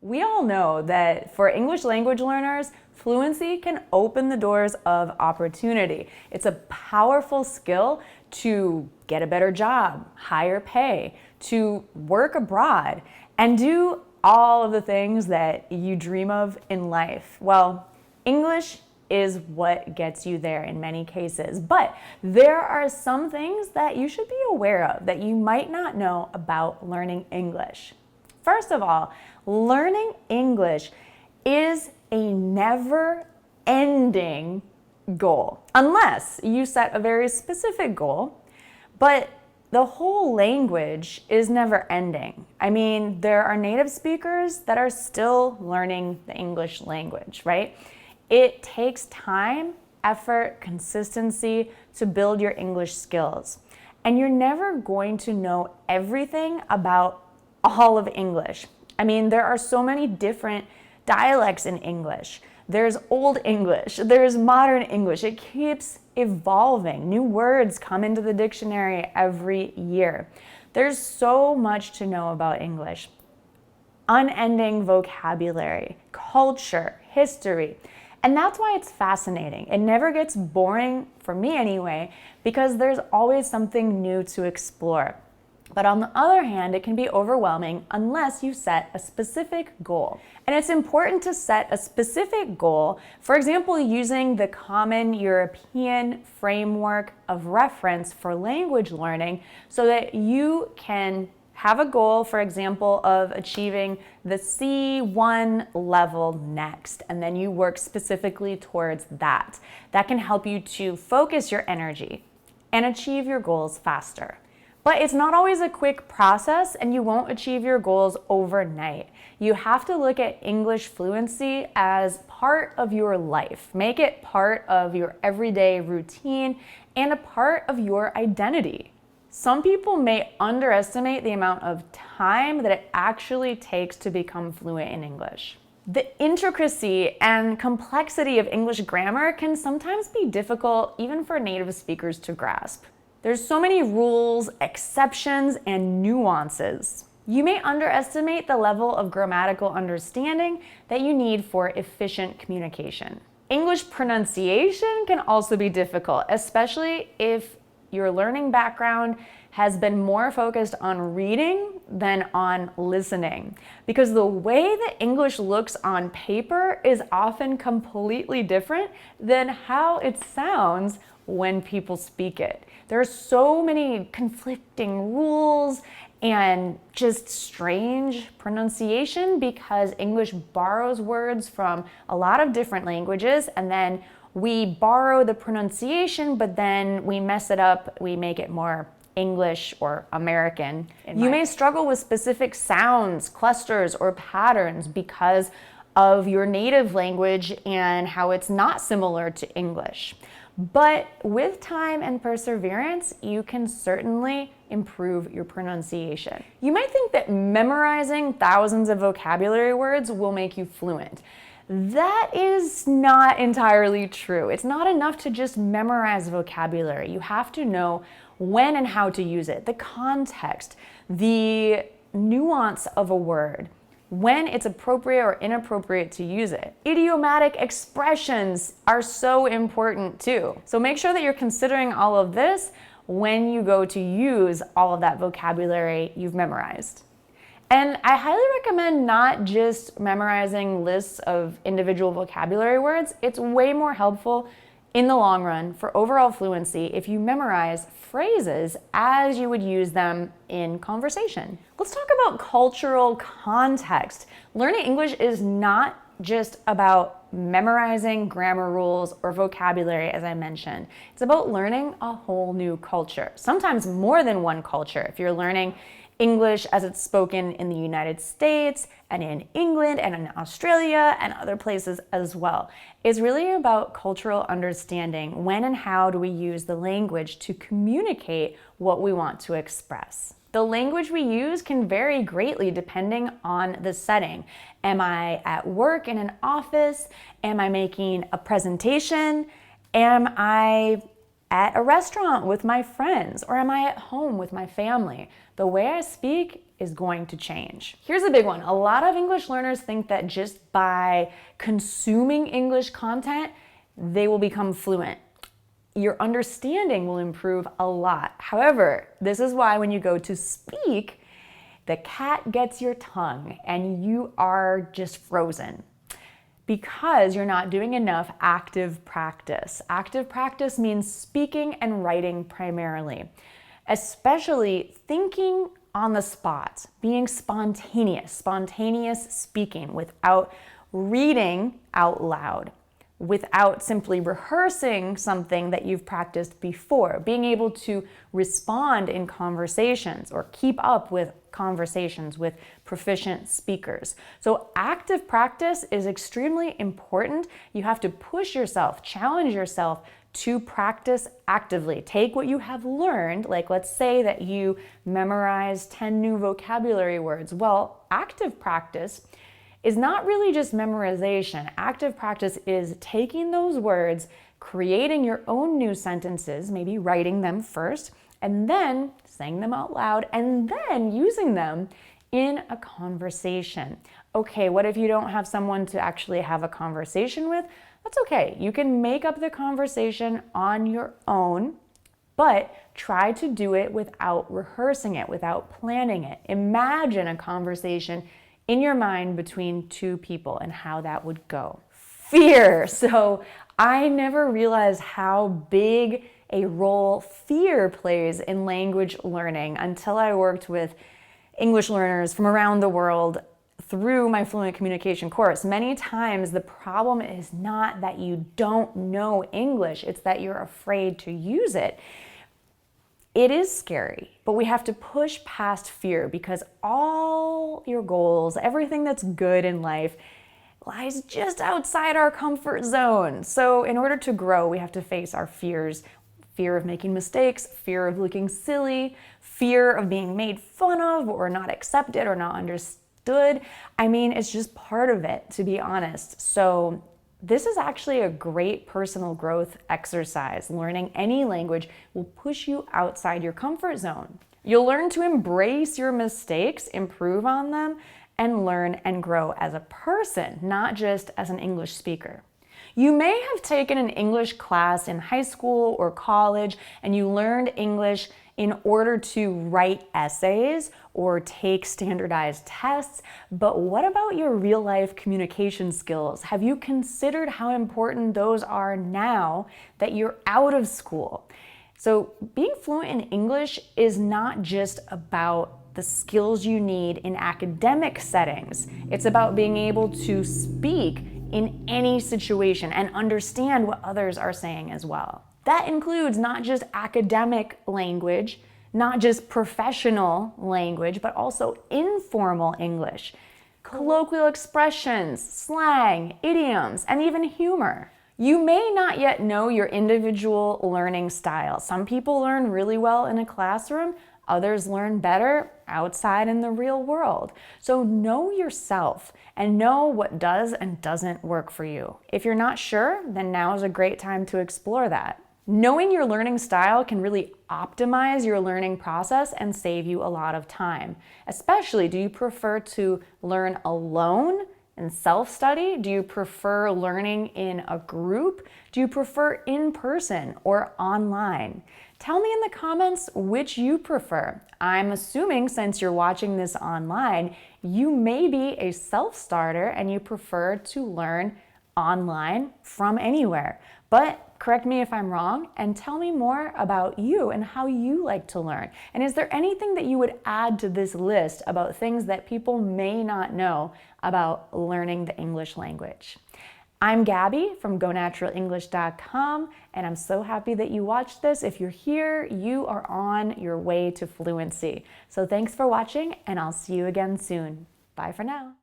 We all know that for English language learners, fluency can open the doors of opportunity. It's a powerful skill to get a better job, higher pay, to work abroad, and do all of the things that you dream of in life. Well, English is what gets you there in many cases, but there are some things that you should be aware of that you might not know about learning English. First of all, learning English is a never-ending goal, unless you set a very specific goal, but the whole language is never-ending. I mean, there are native speakers that are still learning the English language, right? It takes time, effort, consistency to build your English skills. And you're never going to know everything about all of English. I mean, there are so many different dialects in English. There's Old English, there's Modern English. It keeps evolving. New words come into the dictionary every year. There's so much to know about English. Unending vocabulary, culture, history. And that's why it's fascinating. It never gets boring, for me anyway, because there's always something new to explore. But on the other hand, it can be overwhelming unless you set a specific goal. And it's important to set a specific goal, for example, using the common European framework of reference for language learning so that you can have a goal, for example, of achieving the C1 level next, and then you work specifically towards that. That can help you to focus your energy and achieve your goals faster. But it's not always a quick process, and you won't achieve your goals overnight. You have to look at English fluency as part of your life. Make it part of your everyday routine and a part of your identity. Some people may underestimate the amount of time that it actually takes to become fluent in English. The intricacy and complexity of English grammar can sometimes be difficult even for native speakers to grasp. There's so many rules, exceptions, and nuances. You may underestimate the level of grammatical understanding that you need for efficient communication. English pronunciation can also be difficult, especially if your learning background has been more focused on reading than on listening, because the way that English looks on paper is often completely different than how it sounds when people speak it. There are so many conflicting rules and just strange pronunciation because English borrows words from a lot of different languages, and then we borrow the pronunciation, but then we mess it up, we make it more English or American. You may struggle with specific sounds, clusters, or patterns because of your native language and how it's not similar to English. But with time and perseverance, you can certainly improve your pronunciation. You might think that memorizing thousands of vocabulary words will make you fluent. That is not entirely true. It's not enough to just memorize vocabulary. You have to know when and how to use it, the context, the nuance of a word, when it's appropriate or inappropriate to use it. Idiomatic expressions are so important too. So make sure that you're considering all of this when you go to use all of that vocabulary you've memorized. And I highly recommend not just memorizing lists of individual vocabulary words. It's way more helpful in the long run for overall fluency if you memorize phrases as you would use them in conversation. Let's talk about cultural context. Learning English is not just about memorizing grammar rules or vocabulary, as I mentioned. It's about learning a whole new culture, sometimes more than one culture. If you're learning English as it's spoken in the United States and in England and in Australia and other places as well. It's really about cultural understanding. When and how do we use the language to communicate what we want to express? The language we use can vary greatly depending on the setting. Am I at work in an office? Am I making a presentation? Am I at a restaurant with my friends? Or am I at home with my family? The way I speak is going to change. Here's a big one. A lot of English learners think that just by consuming English content, they will become fluent. Your understanding will improve a lot. However, this is why when you go to speak, the cat gets your tongue and you are just frozen because you're not doing enough active practice. Active practice means speaking and writing primarily, especially thinking on the spot, being spontaneous speaking without reading out loud, without simply rehearsing something that you've practiced before, being able to respond in conversations or keep up with conversations with proficient speakers. So active practice is extremely important. You have to push yourself, challenge yourself to practice actively. Take what you have learned, like let's say that you memorize 10 new vocabulary words. Well, active practice is not really just memorization. Active practice is taking those words, creating your own new sentences, maybe writing them first, and then saying them out loud, and then using them in a conversation. Okay, what if you don't have someone to actually have a conversation with? That's okay. You can make up the conversation on your own, but try to do it without rehearsing it, without planning it. Imagine a conversation in your mind between two people and how that would go. Fear. So I never realized how big a role fear plays in language learning until I worked with English learners from around the world through my fluent communication course. Many times the problem is not that you don't know English, it's that you're afraid to use it. It is scary, but we have to push past fear because all your goals, everything that's good in life, lies just outside our comfort zone. So in order to grow, we have to face our fears. Fear of making mistakes, fear of looking silly, fear of being made fun of or not accepted or not understood. I mean, it's just part of it, to be honest. So this is actually a great personal growth exercise. Learning any language will push you outside your comfort zone. You'll learn to embrace your mistakes, improve on them, and learn and grow as a person, not just as an English speaker. You may have taken an English class in high school or college and you learned English in order to write essays or take standardized tests, but what about your real-life communication skills? Have you considered how important those are now that you're out of school? So being fluent in English is not just about the skills you need in academic settings. It's about being able to speak in any situation and understand what others are saying as well. That includes not just academic language, not just professional language, but also informal English, colloquial expressions, slang, idioms, and even humor. You may not yet know your individual learning style. Some people learn really well in a classroom, others learn better outside in the real world. So know yourself and know what does and doesn't work for you. If you're not sure, then now is a great time to explore that. Knowing your learning style can really optimize your learning process and save you a lot of time. Especially, do you prefer to learn alone and self-study? Do you prefer learning in a group? Do you prefer in person or online? Tell me in the comments which you prefer. I'm assuming since you're watching this online, you may be a self-starter and you prefer to learn online from anywhere. But correct me if I'm wrong and tell me more about you and how you like to learn. And is there anything that you would add to this list about things that people may not know about learning the English language? I'm Gabby from GoNaturalEnglish.com, and I'm so happy that you watched this. If you're here, you are on your way to fluency. So thanks for watching, and I'll see you again soon. Bye for now.